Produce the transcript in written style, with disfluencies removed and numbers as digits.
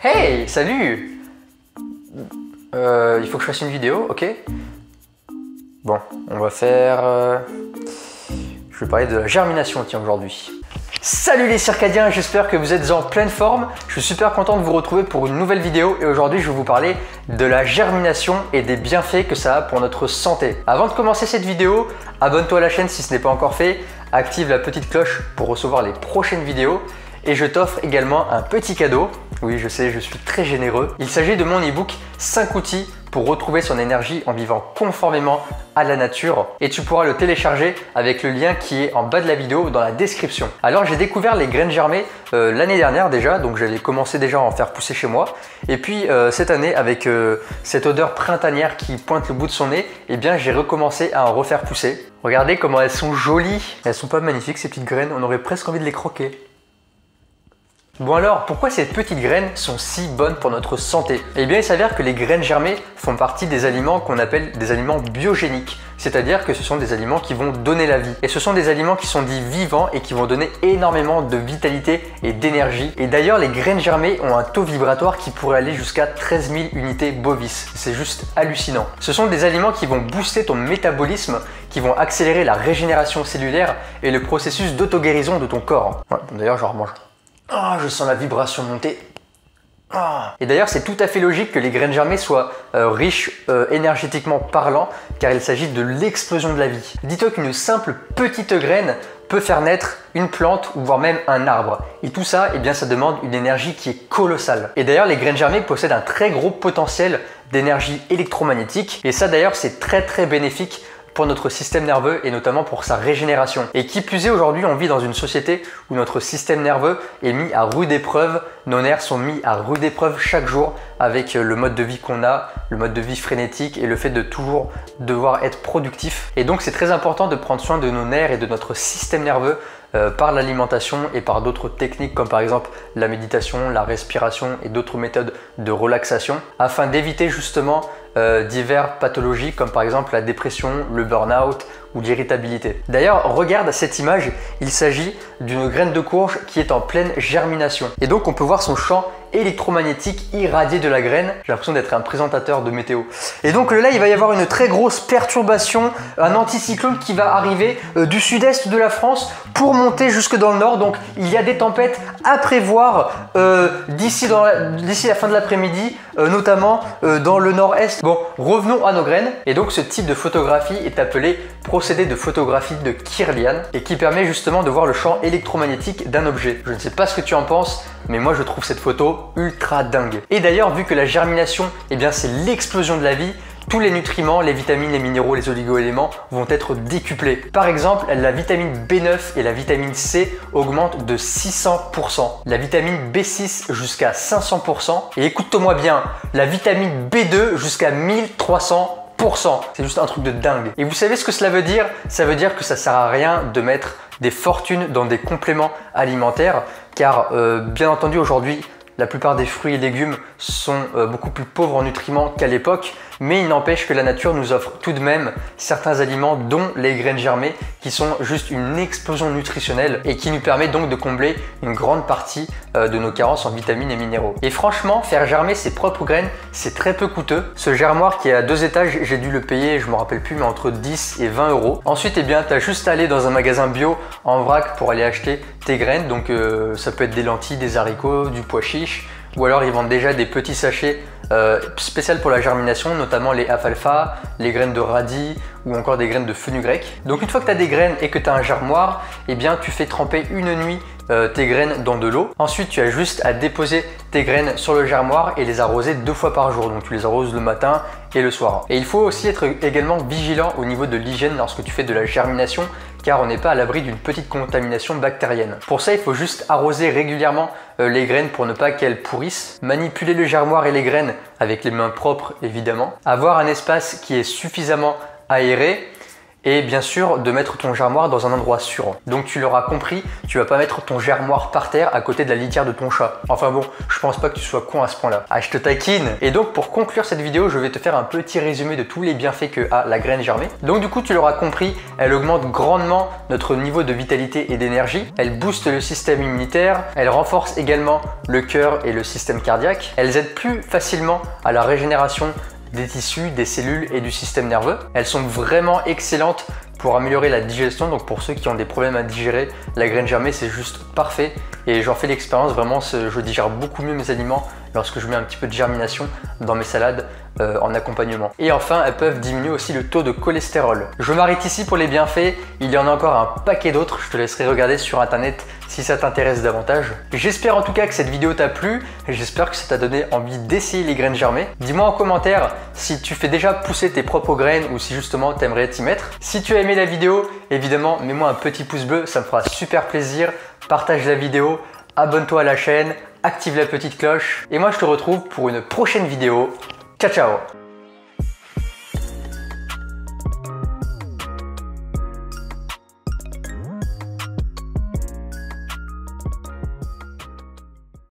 Hey, salut! Il faut que je fasse une vidéo, ok? Bon, on va faire... Je vais parler de la germination, tiens, aujourd'hui. Salut les circadiens, j'espère que vous êtes en pleine forme. Je suis super content de vous retrouver pour une nouvelle vidéo et aujourd'hui je vais vous parler de la germination et des bienfaits que ça a pour notre santé. Avant de commencer cette vidéo, abonne-toi à la chaîne si ce n'est pas encore fait, active la petite cloche pour recevoir les prochaines vidéos et je t'offre également un petit cadeau. Oui, je sais, je suis très généreux. Il s'agit de mon e-book 5 outils pour retrouver son énergie en vivant conformément à la nature et tu pourras le télécharger avec le lien qui est en bas de la vidéo dans la description. Alors j'ai découvert les graines germées l'année dernière déjà, donc j'avais commencé déjà à en faire pousser chez moi et puis cette année avec cette odeur printanière qui pointe le bout de son nez, eh bien j'ai recommencé à en refaire pousser. Regardez comment elles sont jolies, elles sont pas magnifiques ces petites graines, on aurait presque envie de les croquer. Bon alors, pourquoi ces petites graines sont si bonnes pour notre santé? Eh bien, il s'avère que les graines germées font partie des aliments qu'on appelle des aliments biogéniques. C'est-à-dire que ce sont des aliments qui vont donner la vie. Et ce sont des aliments qui sont dits vivants et qui vont donner énormément de vitalité et d'énergie. Et d'ailleurs, les graines germées ont un taux vibratoire qui pourrait aller jusqu'à 13 000 unités bovis. C'est juste hallucinant. Ce sont des aliments qui vont booster ton métabolisme, qui vont accélérer la régénération cellulaire et le processus d'auto-guérison de ton corps. Ouais, d'ailleurs, j'en remange. Ah, je sens la vibration monter. Ah. Et d'ailleurs, c'est tout à fait logique que les graines germées soient riches énergétiquement parlant, car il s'agit de l'explosion de la vie. Dis-toi qu'une simple petite graine peut faire naître une plante ou voire même un arbre. Et tout ça, eh bien, ça demande une énergie qui est colossale. Et d'ailleurs, les graines germées possèdent un très gros potentiel d'énergie électromagnétique. Et ça, d'ailleurs, c'est très bénéfique pour notre système nerveux et notamment pour sa régénération. Et qui plus est, aujourd'hui, on vit dans une société où notre système nerveux est mis à rude épreuve, nos nerfs sont mis à rude épreuve chaque jour avec le mode de vie qu'on a, le mode de vie frénétique et le fait de toujours devoir être productif. Et donc, c'est très important de prendre soin de nos nerfs et de notre système nerveux par l'alimentation et par d'autres techniques comme par exemple la méditation, la respiration et d'autres méthodes de relaxation afin d'éviter justement diverses pathologies comme par exemple la dépression, le burn-out ou l'irritabilité. D'ailleurs, regarde cette image, il s'agit d'une graine de courge qui est en pleine germination. Et donc on peut voir son champ électromagnétique irradié de la graine. J'ai l'impression d'être un présentateur de météo. Et donc là, il va y avoir une très grosse perturbation, un anticyclone qui va arriver du sud-est de la France pour monter jusque dans le nord. Donc il y a des tempêtes à prévoir d'ici la fin de l'après-midi, notamment dans le nord-est. Bon, revenons à nos graines. Et donc ce type de photographie est appelé procédé de photographie de Kirlian et qui permet justement de voir le champ électromagnétique d'un objet. Je ne sais pas ce que tu en penses, mais moi je trouve cette photo ultra dingue. Et d'ailleurs, vu que la germination, eh bien c'est l'explosion de la vie, tous les nutriments, les vitamines, les minéraux, les oligo-éléments vont être décuplés. Par exemple, la vitamine B9 et la vitamine C augmentent de 600%. La vitamine B6 jusqu'à 500%. Et écoute-moi bien, la vitamine B2 jusqu'à 1300%. C'est juste un truc de dingue. Et vous savez ce que cela veut dire? Ça veut dire que ça sert à rien de mettre des fortunes dans des compléments alimentaires car bien entendu aujourd'hui la plupart des fruits et légumes sont beaucoup plus pauvres en nutriments qu'à l'époque, mais il n'empêche que la nature nous offre tout de même certains aliments dont les graines germées qui sont juste une explosion nutritionnelle et qui nous permet donc de combler une grande partie de nos carences en vitamines et minéraux. Et franchement, faire germer ses propres graines, c'est très peu coûteux. Ce germoir qui est à 2 étages, j'ai dû le payer, je me rappelle plus, mais entre 10 et 20 euros. Ensuite, eh bien, tu as juste à aller dans un magasin bio en vrac pour aller acheter tes graines. Donc ça peut être des lentilles, des haricots, du pois chiche, ou alors ils vendent déjà des petits sachets spécial pour la germination, notamment les alfalfa, les graines de radis ou encore des graines de fenugrec. Donc une fois que tu as des graines et que tu as un germoir, eh bien tu fais tremper une nuit tes graines dans de l'eau. Ensuite, tu as juste à déposer tes graines sur le germoir et les arroser 2 fois par jour. Donc tu les arroses le matin et le soir. Et il faut aussi être également vigilant au niveau de l'hygiène lorsque tu fais de la germination, car on n'est pas à l'abri d'une petite contamination bactérienne. Pour ça, il faut juste arroser régulièrement les graines pour ne pas qu'elles pourrissent, manipuler le germoir et les graines avec les mains propres évidemment, avoir un espace qui est suffisamment aéré et bien sûr de mettre ton germoir dans un endroit sûr. Donc tu l'auras compris, tu vas pas mettre ton germoir par terre à côté de la litière de ton chat. Enfin bon, je pense pas que tu sois con à ce point là. Ah, je te taquine. Et donc pour conclure cette vidéo, je vais te faire un petit résumé de tous les bienfaits que a la graine germée. Donc du coup tu l'auras compris, elle augmente grandement notre niveau de vitalité et d'énergie, elle booste le système immunitaire, elle renforce également le cœur et le système cardiaque, elles aident plus facilement à la régénération des tissus, des cellules et du système nerveux. Elles sont vraiment excellentes pour améliorer la digestion, donc pour ceux qui ont des problèmes à digérer, la graine germée c'est juste parfait et j'en fais l'expérience, vraiment je digère beaucoup mieux mes aliments lorsque je mets un petit peu de germination dans mes salades en accompagnement. Et enfin, elles peuvent diminuer aussi le taux de cholestérol. Je m'arrête ici pour les bienfaits, il y en a encore un paquet d'autres, je te laisserai regarder sur internet si ça t'intéresse davantage. J'espère en tout cas que cette vidéo t'a plu et j'espère que ça t'a donné envie d'essayer les graines germées. Dis-moi en commentaire si tu fais déjà pousser tes propres graines ou si justement tu aimerais t'y mettre. Si tu as aimé la vidéo, évidemment, mets-moi un petit pouce bleu, ça me fera super plaisir. Partage la vidéo, abonne-toi à la chaîne, active la petite cloche et moi je te retrouve pour une prochaine vidéo. Ciao ciao!